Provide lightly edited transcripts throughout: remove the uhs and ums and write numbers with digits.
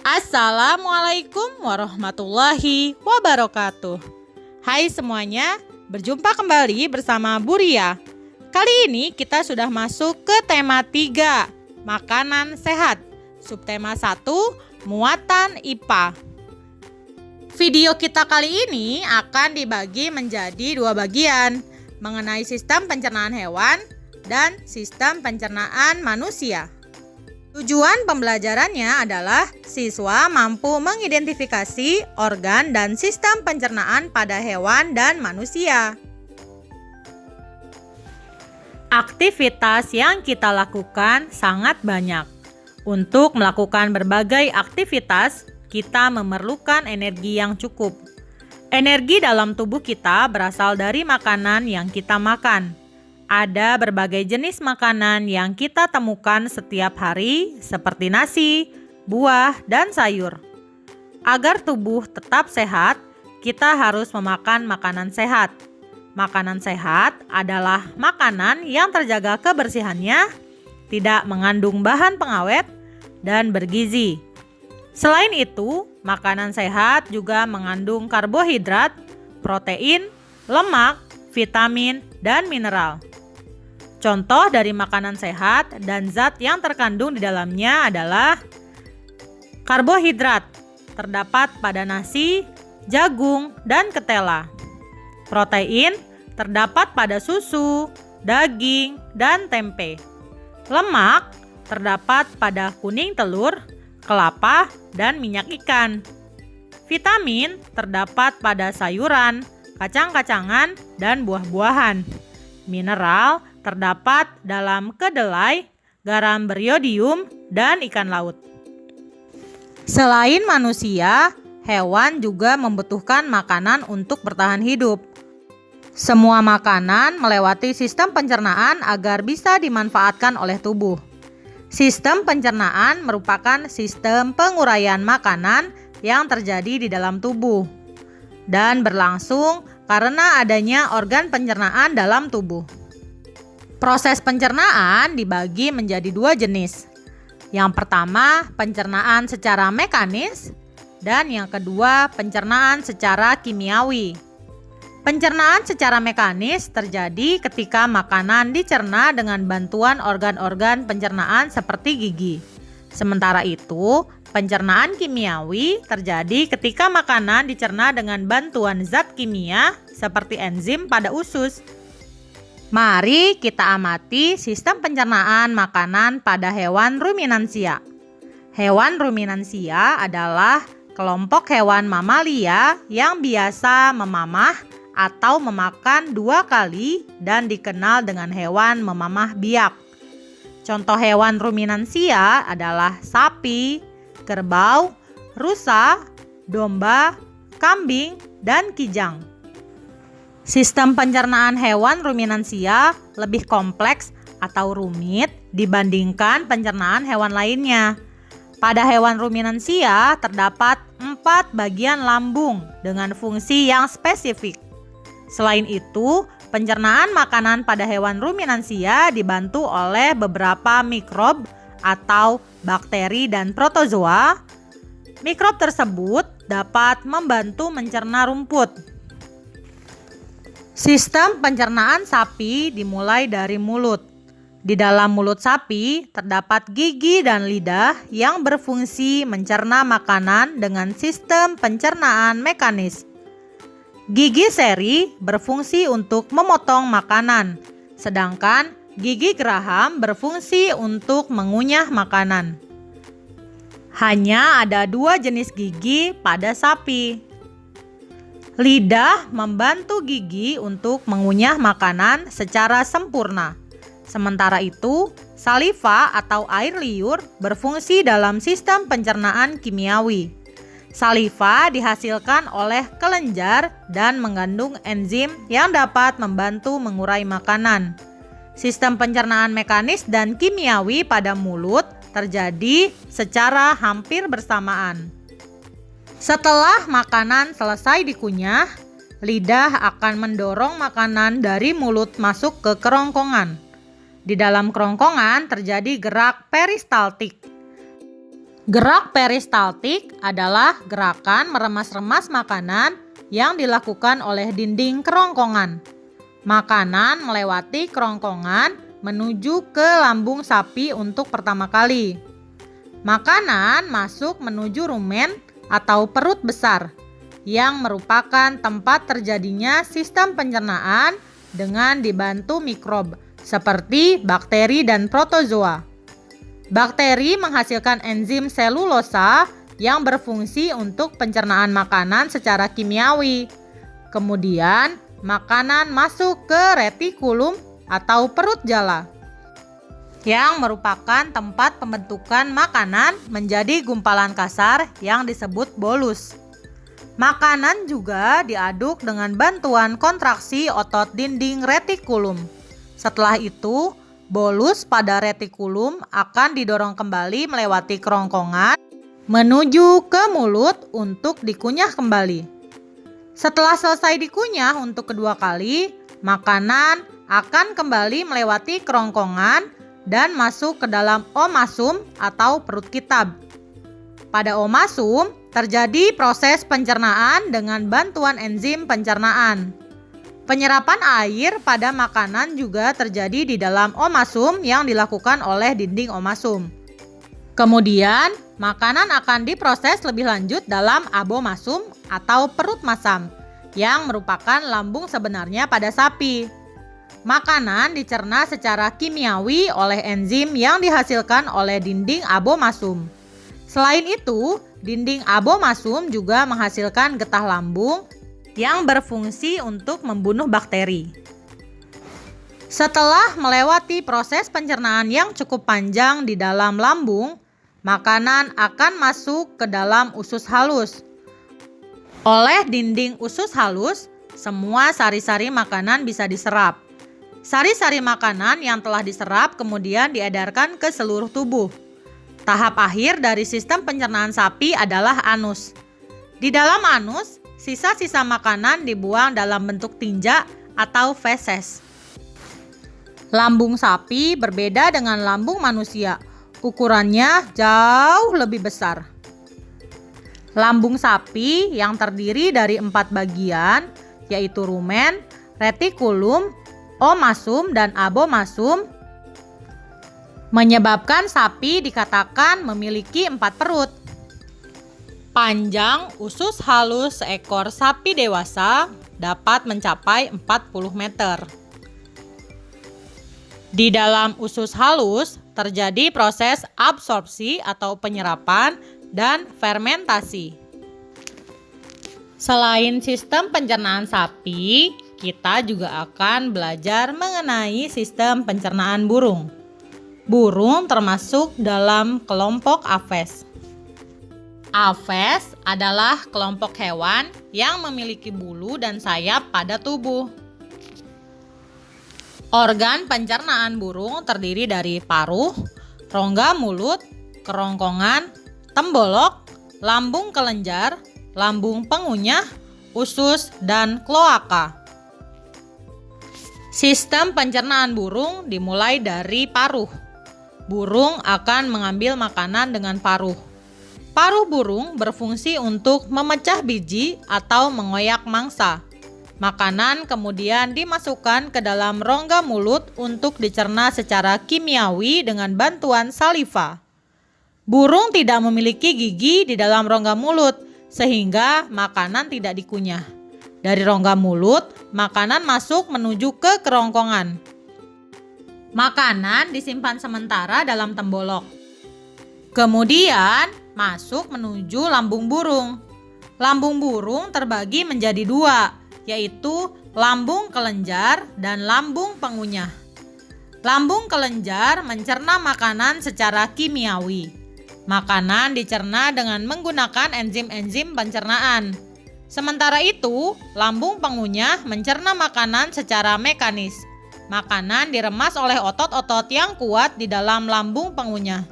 Assalamualaikum warahmatullahi wabarakatuh. Hai semuanya, berjumpa kembali bersama Bu Ria. Kali ini kita sudah masuk ke tema 3, makanan sehat. Subtema 1, muatan IPA. Video kita kali ini akan dibagi menjadi 2 bagian, mengenai sistem pencernaan hewan dan sistem pencernaan manusia. Tujuan pembelajarannya adalah siswa mampu mengidentifikasi organ dan sistem pencernaan pada hewan dan manusia. Aktivitas yang kita lakukan sangat banyak. Untuk melakukan berbagai aktivitas, kita memerlukan energi yang cukup. Energi dalam tubuh kita berasal dari makanan yang kita makan. Ada berbagai jenis makanan yang kita temukan setiap hari, seperti nasi, buah, dan sayur. Agar tubuh tetap sehat, kita harus memakan makanan sehat. Makanan sehat adalah makanan yang terjaga kebersihannya, tidak mengandung bahan pengawet, dan bergizi. Selain itu, makanan sehat juga mengandung karbohidrat, protein, lemak, vitamin, dan mineral. Contoh dari makanan sehat dan zat yang terkandung di dalamnya adalah karbohidrat, terdapat pada nasi, jagung, dan ketela. Protein, terdapat pada susu, daging, dan tempe. Lemak, terdapat pada kuning telur, kelapa, dan minyak ikan. Vitamin, terdapat pada sayuran, kacang-kacangan, dan buah-buahan. Mineral, terdapat dalam kedelai, garam beriodium, dan ikan laut. Selain manusia, hewan juga membutuhkan makanan untuk bertahan hidup. Semua makanan melewati sistem pencernaan agar bisa dimanfaatkan oleh tubuh. Sistem pencernaan merupakan sistem penguraian makanan yang terjadi di dalam tubuh dan berlangsung karena adanya organ pencernaan dalam tubuh. Proses pencernaan dibagi menjadi 2 jenis. Yang pertama, pencernaan secara mekanis, dan yang kedua, pencernaan secara kimiawi. Pencernaan secara mekanis terjadi ketika makanan dicerna dengan bantuan organ-organ pencernaan seperti gigi. Sementara itu, pencernaan kimiawi terjadi ketika makanan dicerna dengan bantuan zat kimia seperti enzim pada usus. Mari kita amati sistem pencernaan makanan pada hewan ruminansia. Hewan ruminansia adalah kelompok hewan mamalia yang biasa memamah atau memakan 2 kali dan dikenal dengan hewan memamah biak. Contoh hewan ruminansia adalah sapi, kerbau, rusa, domba, kambing, dan kijang. Sistem pencernaan hewan ruminansia lebih kompleks atau rumit dibandingkan pencernaan hewan lainnya. Pada hewan ruminansia terdapat 4 bagian lambung dengan fungsi yang spesifik. Selain itu, pencernaan makanan pada hewan ruminansia dibantu oleh beberapa mikrob atau bakteri dan protozoa. Mikrob tersebut dapat membantu mencerna rumput. Sistem pencernaan sapi dimulai dari mulut. Di dalam mulut sapi terdapat gigi dan lidah yang berfungsi mencerna makanan dengan sistem pencernaan mekanis. Gigi seri berfungsi untuk memotong makanan, sedangkan gigi geraham berfungsi untuk mengunyah makanan. Hanya ada 2 jenis gigi pada sapi. Lidah membantu gigi untuk mengunyah makanan secara sempurna. Sementara itu, saliva atau air liur berfungsi dalam sistem pencernaan kimiawi. Saliva dihasilkan oleh kelenjar dan mengandung enzim yang dapat membantu mengurai makanan. Sistem pencernaan mekanis dan kimiawi pada mulut terjadi secara hampir bersamaan. Setelah makanan selesai dikunyah, lidah akan mendorong makanan dari mulut masuk ke kerongkongan. Di dalam kerongkongan terjadi gerak peristaltik. Gerak peristaltik adalah gerakan meremas-remas makanan yang dilakukan oleh dinding kerongkongan. Makanan melewati kerongkongan menuju ke lambung sapi untuk pertama kali. Makanan masuk menuju rumen atau perut besar, yang merupakan tempat terjadinya sistem pencernaan dengan dibantu mikrob seperti bakteri dan protozoa. Bakteri menghasilkan enzim selulosa yang berfungsi untuk pencernaan makanan secara kimiawi. Kemudian, makanan masuk ke retikulum atau perut jala, yang merupakan tempat pembentukan makanan menjadi gumpalan kasar yang disebut bolus. Makanan juga diaduk dengan bantuan kontraksi otot dinding retikulum. Setelah itu, bolus pada retikulum akan didorong kembali melewati kerongkongan menuju ke mulut untuk dikunyah kembali. Setelah selesai dikunyah untuk kedua kali, makanan akan kembali melewati kerongkongan dan masuk ke dalam omasum atau perut kitab. Pada omasum, terjadi proses pencernaan dengan bantuan enzim pencernaan. Penyerapan air pada makanan juga terjadi di dalam omasum yang dilakukan oleh dinding omasum. Kemudian, makanan akan diproses lebih lanjut dalam abomasum atau perut masam, yang merupakan lambung sebenarnya pada sapi. Makanan dicerna secara kimiawi oleh enzim yang dihasilkan oleh dinding abomasum. Selain itu, dinding abomasum juga menghasilkan getah lambung yang berfungsi untuk membunuh bakteri. Setelah melewati proses pencernaan yang cukup panjang di dalam lambung, makanan akan masuk ke dalam usus halus. Oleh dinding usus halus, semua sari-sari makanan bisa diserap. Sari-sari makanan yang telah diserap kemudian diedarkan ke seluruh tubuh. Tahap akhir dari sistem pencernaan sapi adalah anus. Di dalam anus, sisa-sisa makanan dibuang dalam bentuk tinja atau feses. Lambung sapi berbeda dengan lambung manusia. Ukurannya jauh lebih besar. Lambung sapi yang terdiri dari 4 bagian, yaitu rumen, retikulum, omasum, dan abomasum, menyebabkan sapi dikatakan memiliki 4 perut. Panjang usus halus seekor sapi dewasa dapat mencapai 40 meter. Di dalam usus halus terjadi proses absorpsi atau penyerapan dan fermentasi. Selain sistem pencernaan sapi, kita juga akan belajar mengenai sistem pencernaan burung. Burung termasuk dalam kelompok Aves. Aves adalah kelompok hewan yang memiliki bulu dan sayap pada tubuh. Organ pencernaan burung terdiri dari paruh, rongga mulut, kerongkongan, tembolok, lambung kelenjar, lambung pengunyah, usus, dan kloaka. Sistem pencernaan burung dimulai dari paruh. Burung akan mengambil makanan dengan paruh. Paruh burung berfungsi untuk memecah biji atau mengoyak mangsa. Makanan kemudian dimasukkan ke dalam rongga mulut untuk dicerna secara kimiawi dengan bantuan saliva. Burung tidak memiliki gigi di dalam rongga mulut, sehingga makanan tidak dikunyah. Dari rongga mulut, makanan masuk menuju ke kerongkongan. Makanan disimpan sementara dalam tembolok. Kemudian masuk menuju lambung burung. Lambung burung terbagi menjadi 2, yaitu lambung kelenjar dan lambung pengunyah. Lambung kelenjar mencerna makanan secara kimiawi. Makanan dicerna dengan menggunakan enzim-enzim pencernaan. Sementara itu, lambung pengunyah mencerna makanan secara mekanis. Makanan diremas oleh otot-otot yang kuat di dalam lambung pengunyah.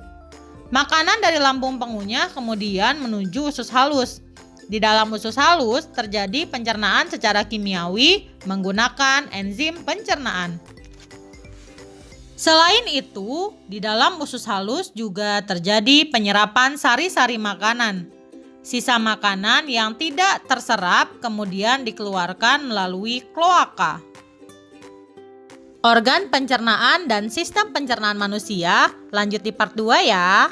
Makanan dari lambung pengunyah kemudian menuju usus halus. Di dalam usus halus terjadi pencernaan secara kimiawi menggunakan enzim pencernaan. Selain itu, di dalam usus halus juga terjadi penyerapan sari-sari makanan. Sisa makanan yang tidak terserap kemudian dikeluarkan melalui kloaka. Organ pencernaan dan sistem pencernaan manusia, lanjut di part 2 ya.